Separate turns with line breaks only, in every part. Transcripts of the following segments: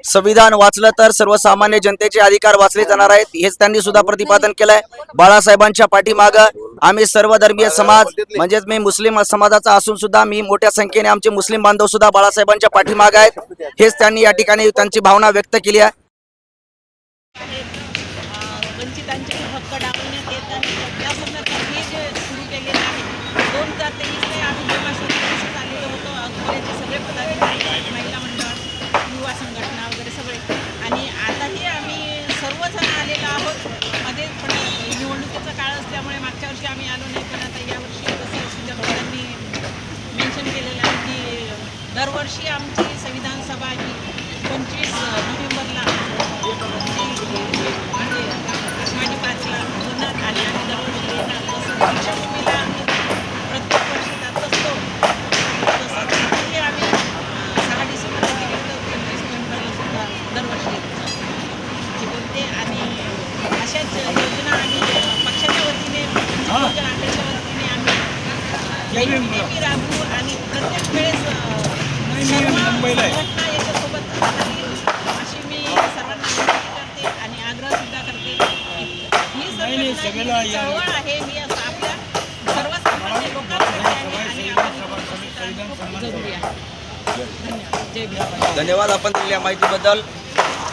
संविधान वाचलं तर सर्वसामान्य जनतेचे अधिकार वाचले जाणार आहेत, हेच त्यांनी सुद्धा प्रतिपादन केलंय. बाळासाहेबांच्या पाठीमागं आम्ही सर्व धर्मीय समाज म्हणजेच मी मुस्लिम समाजाचा असून सुद्धा मी मोठ्या संख्येने आमचे मुस्लिम बांधव सुद्धा बाळासाहेबांच्या पाठीमागं आहेत, हेच त्यांनी या ठिकाणी त्यांची भावना व्यक्त केली आहे.
वंचितांचे हक्क डावलण्यात येत आणि त्या संदर्भात हे जे सुरू केलेलं आहे 2023 आम्ही जेव्हा सुरू आलेलो होतो अकोल्याचे सगळे पदाधिकारी, महिला मंडळ, युवा संघटना वगैरे सगळे, आणि आताही आम्ही सर्वजण आलेलो आहोत. मध्ये पण निवडणुकीचा काळ असल्यामुळे मागच्या वर्षी आम्ही आलो नाही, पण आता यावर्षी जसं सुजातांनी मेन्शन केलेलं आहे की दरवर्षी आमची संविधान सभा ही 25 नोव्हेंबरला माझी 5ला होणार आणि आम्ही दरवर्षी येणार. तसं दीक्षाभूमीला आम्ही प्रत्येक वर्षी जात असतो, तसंच इथेही आम्ही 6 डिसेंबरला गेले तर 25 नोव्हेंबरला सुद्धा दरवर्षी येतो हे बोलते. आणि अशाच योजना आम्ही पक्षाच्या वतीने, आघाडीच्या वतीने आम्ही नेहमी राबवू आणि प्रत्येक वेळेस सर्व संघटना याच्यासोबत राहील अशी मी सर्वांना विनंती करते आणि आग्रह सुद्धा करते. ही संघटना ही चळवळ आहे, ही आपल्या सर्वसामान्य लोकांसाठी आहे आणि जरुरी आहे. धन्यवाद. जय भीम.
धन्यवाद आपण दिलेल्या माहितीबद्दल.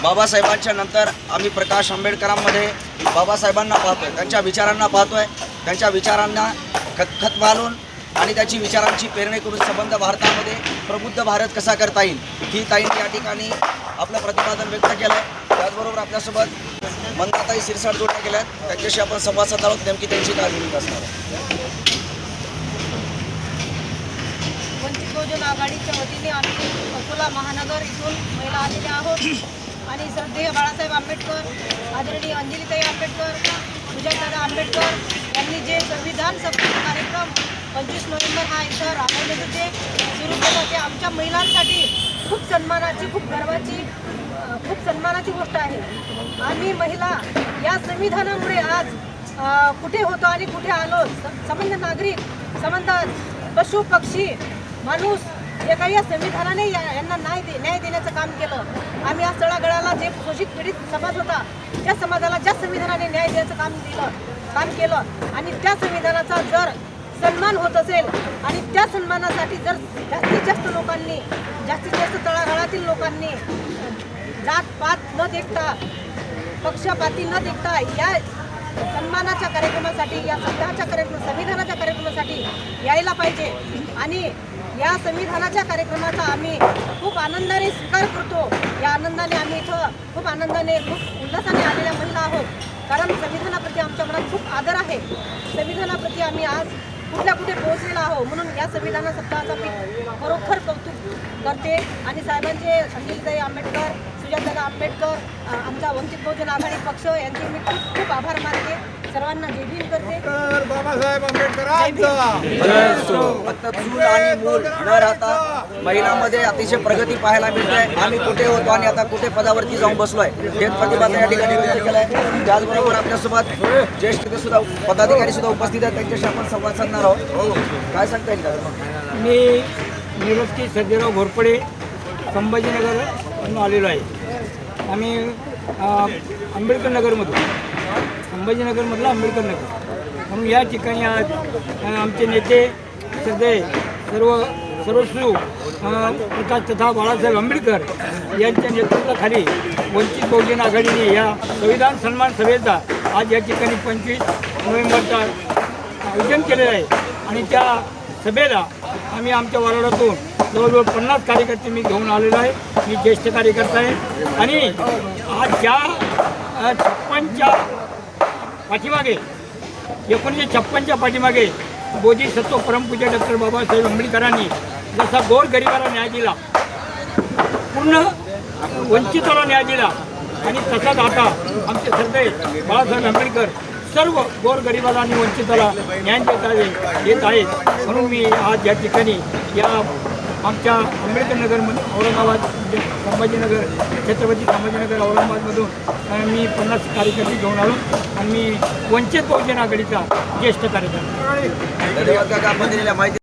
बाबासाहेबांच्या नंतर आम्ही प्रकाश आंबेडकरांमध्ये बाबासाहेबांना पाहतोय, त्यांच्या विचारांना पाहतोय, त्यांच्या विचारांना खतखत घालून आणि त्याची विचारांची प्रेरणा करून संबंध भारतामध्ये प्रबुद्ध भारत कसा करता येईल ही ताईंनी या ठिकाणी आपलं प्रतिपादन व्यक्त केलं आहे. त्याचबरोबर आपल्यासोबत मंदाताई शिरसाट जोडल्या गेल्या आहेत, त्यांच्याशी आपण संवाद साधणार आहोत. नेमकी त्यांची काय भूमिका असणार आहे?
वंचित बहुजन आघाडीच्या वतीने आम्ही अकोला महानगर इथून महिला आलेल्या आहोत आणि श्रद्धेय बाळासाहेब आंबेडकर, आदरणीय अंजलीताई आंबेडकर, सुजातादा आंबेडकर यांनी जे संविधान सभेचा कार्यक्रम 25 नोव्हेंबर हा इथं राबवण्याचं जे सुरू केलं ते आमच्या महिलांसाठी खूप सन्मानाची, खूप गर्वाची, खूप सन्मानाची गोष्ट आहे. आम्ही महिला या संविधानामुळे आज कुठे होतो आणि कुठे आलो. संबंध नागरिक, संबंध पशु पक्षी माणूस जे काही या संविधानाने यांना न्याय देण्याचं काम केलं. आम्ही या तळागाळाला जे शोषित पीडित समाज होता त्या समाजाला ज्या संविधानाने न्याय द्यायचं काम केलं आणि त्या संविधानाचा जर सन्मान होत असेल आणि त्या सन्मानासाठी जर जास्तीत जास्त लोकांनी, जास्तीत जास्त तळागाळातील लोकांनी जात पात न देखता, पक्षपाती न देखता या सन्मानाच्या कार्यक्रमासाठी, या संविधानाच्या कार्यक्रमासाठी यायला पाहिजे. आणि या संविधानाच्या कार्यक्रमाचा आम्ही खूप आनंदाने स्वीकार करतो. या आनंदाने आम्ही इथं खूप आनंदाने, खूप उल्हासाने आलेल्या महिला आहोत, कारण संविधानाप्रती आमच्या मनात खूप आदर आहे. संविधानाप्रती आम्ही आज कुठल्या कुठे पोहोचलेला आहोत. म्हणून या संविधान सप्ताहाचा मी खरोखर कौतुक करते आणि साहेबांचे, अंजलीताई आंबेडकर, सुजातादा आंबेडकर, आमचा वंचित बहुजन आघाडी पक्ष यांचे मी खूप खूप आभार मानते. सर्वांना जय भीम करते.
बाबासाहेब आंबेडकर
फक्त चूल आणि मूल न राहता महिलांमध्ये अतिशय प्रगती पाहायला मिळते. आम्ही कुठे होतो आणि आता कुठे पदावरती जाऊन बसलोय हेच प्रतिपादन या ठिकाणी व्यक्त केलं आहे. त्याचबरोबर आपल्यासोबत ज्येष्ठ सुद्धा पदाधिकारी सुद्धा उपस्थित आहेत, त्यांच्याशी आपण संवाद साधणार आहोत. काय सांगता येईल का?
मी निवृत्ती सर्जेराव घोरपडे, संभाजीनगरमधून आलेलो आहे. आम्ही आंबेडकर नगरमधून, संभाजीनगरमधलं आंबेडकर नगर म्हणून या ठिकाणी आज आमचे नेते सगळे सर्वस्व प्रकाश तथा बाळासाहेब आंबेडकर यांच्या नेतृत्वाखाली वंचित बहुजन आघाडीने या संविधान सन्मान सभेचा आज या ठिकाणी 25 नोव्हेंबरचा आयोजन केलेलं आहे. आणि त्या सभेला आम्ही आमच्या वार्डातून जवळजवळ 50 कार्यकर्ते मी घेऊन आलेलो आहे. मी ज्येष्ठ कार्यकर्ता आहे आणि आज ज्या 56च्या पाठीमागे, 1956च्या पाठीमागे बोधिसत्व परमपूज्य डॉक्टर बाबासाहेब आंबेडकरांनी जसा गोरगरिबाला न्याय दिला, पूर्ण वंचिताला न्याय दिला आणि तसाच आता आमचे सरदार बाळासाहेब आंबेडकर सर्व गोरगरिबाला आणि वंचिताला न्याय देत आहेत. म्हणून मी आज या ठिकाणी या आमच्या आंबेडकर नगरमध्ये औरंगाबाद संभाजीनगर, छत्रपती संभाजीनगर औरंगाबादमधून मी 50 कार्यकर्ते घेऊन आलो आणि मी वंचित बहुजन आघाडीचा ज्येष्ठ कार्यकर्ता.
धन्यवाद काका आपण दिलेल्या माहिती.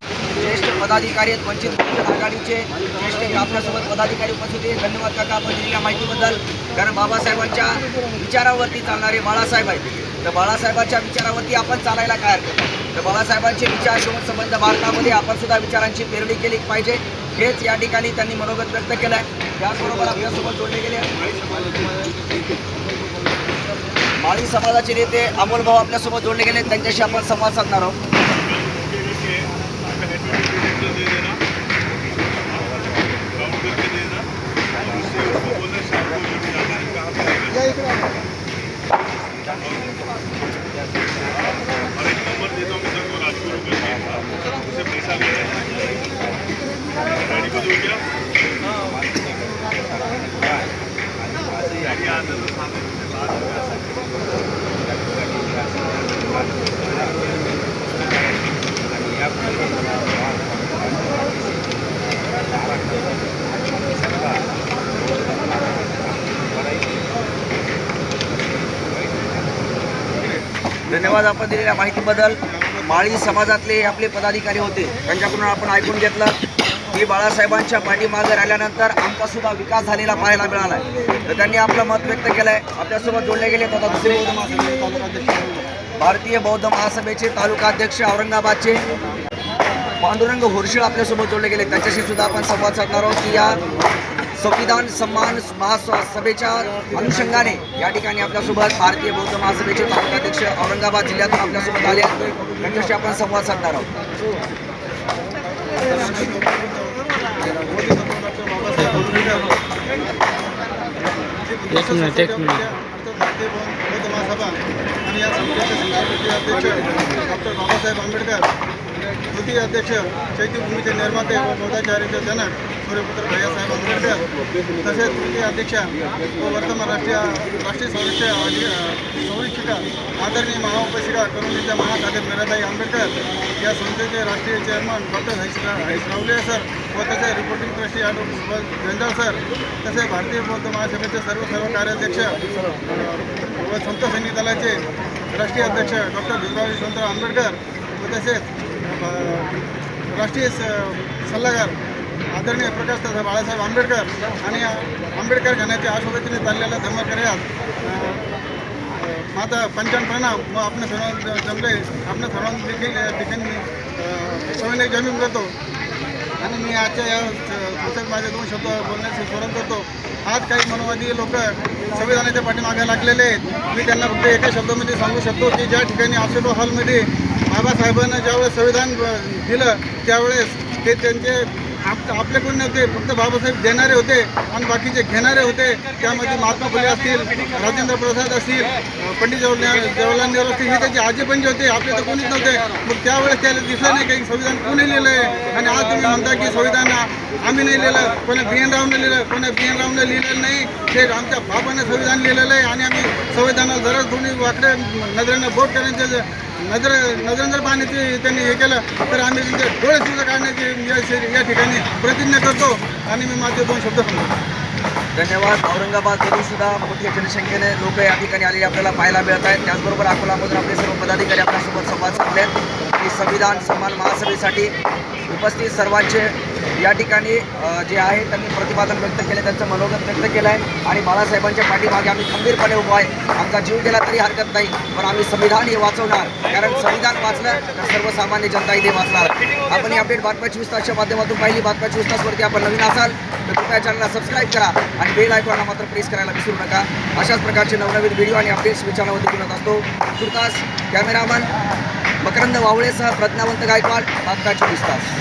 ज्येष्ठ पदाधिकारी आहेत वंचित बहुजन आघाडीचे ज्येष्ठ आपल्यासोबत पदाधिकारी उपस्थित आहेत. धन्यवाद काका आपण दिलेल्या माहितीबद्दल. कारण बाबासाहेबांच्या विचारावरती चालणारे बाळासाहेब आहेत, तर बाळासाहेबांच्या विचारावरती आपण चालायला काय हरकत आहे. तर बाबासाहेबांचे विचार घेऊन संबंध भारतामध्ये आपण सुद्धा विचारांची पेरणी केली पाहिजे, हेच या ठिकाणी त्यांनी मनोगत व्यक्त केलं आहे. त्याचबरोबर आपल्यासोबत जोडले गेले माळी समाजाचे नेते अमोल भाऊ आपल्यासोबत जोडले गेले, त्यांच्याशी आपण संवाद साधणार आहोत. धन्यवाद आपण दिलेल्या माहितीबद्दल. माळी समाजातले हे आपले पदाधिकारी होते, त्यांच्याकडून आपण ऐकून घेतलं की बाळासाहेबांच्या पाठीमागे राहिल्यानंतर आमचा सुद्धा विकास झालेला पाहायला मिळाला आहे. तर त्यांनी आपलं मत व्यक्त केलं आहे. आपल्यासोबत जोडले गेले तथा दुसरे भारतीय बौद्ध महासभेचे तालुका अध्यक्ष औरंगाबादचे पांडुरंग होरशिळ आपल्यासोबत जोडले गेले, त्यांच्याशी सुद्धा आपण संवाद साधणार आहोत की या संविधान सन्मान महासभेच्या अनुषंगाने या ठिकाणी आपल्यासोबत भारतीय बौद्ध महासभेचे तालुकाध्यक्ष औरंगाबाद जिल्ह्यातून आपल्यासोबत आले आहेत, त्यांच्याशी आपण संवाद साधणार आहोत.
एक मिनिट
भारतीय बौद्ध महासभा आणि या समितीचे संस्थापकीय अध्यक्ष डॉक्टर बाबासाहेब आंबेडकर, द्वितीय अध्यक्ष चैत्यभूमीचे निर्माते व बौद्धाचार्याचे जनक सूर्यपुत्र भैयासाहेब आंबेडकर, तसेच तृतीय अध्यक्ष व वर्तमान राष्ट्रीय संरक्षिका आदरणीय महाउपशिका करुणीच्या महासाहेब मीराताई आंबेडकर, या संस्थेचे राष्ट्रीय चेअरमन डॉक्टर हरीशरावले सर व तसे रिपोर्टिंग ट्रस्टी डॉक्टर सुभाष जंजाळ सर, तसेच भारतीय बौद्ध महासभेचे सर्व कार्याध्यक्ष व संत सैनिक दलाचे राष्ट्रीय अध्यक्ष डॉक्टर भीमराव यशवंतराव आंबेडकर व तसेच राष्ट्रीय सल्लागार आदरणीय प्रकाशदादा बाळासाहेब आंबेडकर आणि आंबेडकर घराण्याच्या आशोभतीने चाललेल्या धर्मकार्यात माझा पंचायत प्रणाम व आपण सर्व जमले आपण सर्वांना देखील या ठिकाणी सविनय जमीन करतो. आणि मी आजच्या या पुस्तक माझे 2 शब्द बोलण्याचे स्मरण करतो. आज काही मनोवादी लोक संविधानाच्या पाठीमागे लागलेले आहेत. मी त्यांना फक्त एका शब्दामध्ये सांगू शकतो की ज्या ठिकाणी आशेडो हॉलमध्ये बाबासाहेबांना ज्यावेळेस संविधान दिलं त्यावेळेस ते त्यांचे आपल्याकडून नव्हते, फक्त बाबासाहेब देणारे होते आणि बाकीचे घेणारे होते. त्यामध्ये महात्मा फुले असतील, राजेंद्र प्रसाद असतील, पंडित जवाहरलाल नेहरू असतील, हे त्याचे आजीपण जे होते आपले तर कोणीच नव्हते. मग त्यावेळेस त्याला दिसलं नाही काही संविधान कोणी लिहिलं आहे. आणि आज तुम्ही म्हणता की संविधान आम्ही नाही लिहिलं, कोणा BN रावनं लिहिलं, कोणा BN रावनं लिहिलेलं नाही, ते आमच्या बाबाने संविधान लिहिलेलं आहे. आणि आम्ही संविधानाला जरा दोन्ही वाकडे नजरेनं बोट करण्याचे नजरेनं जर पाहण्याचे त्यांनी हे केलं तर आम्ही त्यांचे डोळे सुद्धा काढण्याची या ठिकाणी प्रतिज्ञा करतो. आणि मी माझे 2 शब्द सांगतो.
धन्यवाद. औरंगाबादमधून सुद्धा मोठ्या जनसंख्येने लोक या ठिकाणी आलेले आपल्याला पाहायला मिळत आहेत. त्याचबरोबर अकोलामधून आपले सर्व पदाधिकारी आपल्यासोबत संवाद साधले आहेत की संविधान सन्मान महासभेसाठी उपस्थित सर्वांचे या ठिकाणी जे आहे त्यांनी प्रतिपादन व्यक्त केले, त्यांचं मनोगत व्यक्त केलं आहे. आणि बाळासाहेबांच्या पाठीमागे आम्ही खंबीरपणे उभो आहे. आमचा जीव गेला तरी हरकत नाही, पण आम्ही संविधान हे वाचवणार. कारण संविधान वाचलं तर सर्वसामान्य जनता इथे वाचणार. आपण ही अपडेट बातम्या 24 तासच्या माध्यमातून पाहिली. बातम्या 24 तासवरती आपण नवीन असाल तर कृपया चॅनलला सबस्क्राईब करा आणि बेल आयकॉनला मात्र प्रेस करायला विसरू नका. अशाच प्रकारचे नवनवीन व्हिडिओ आणि अपडेट्स मी चॅनलवरती घेऊन असतो. तुर्तास कॅमेरामन मकरंद वावळेसह प्रज्ञावंत गायकवाड, बातम्या 24 तास.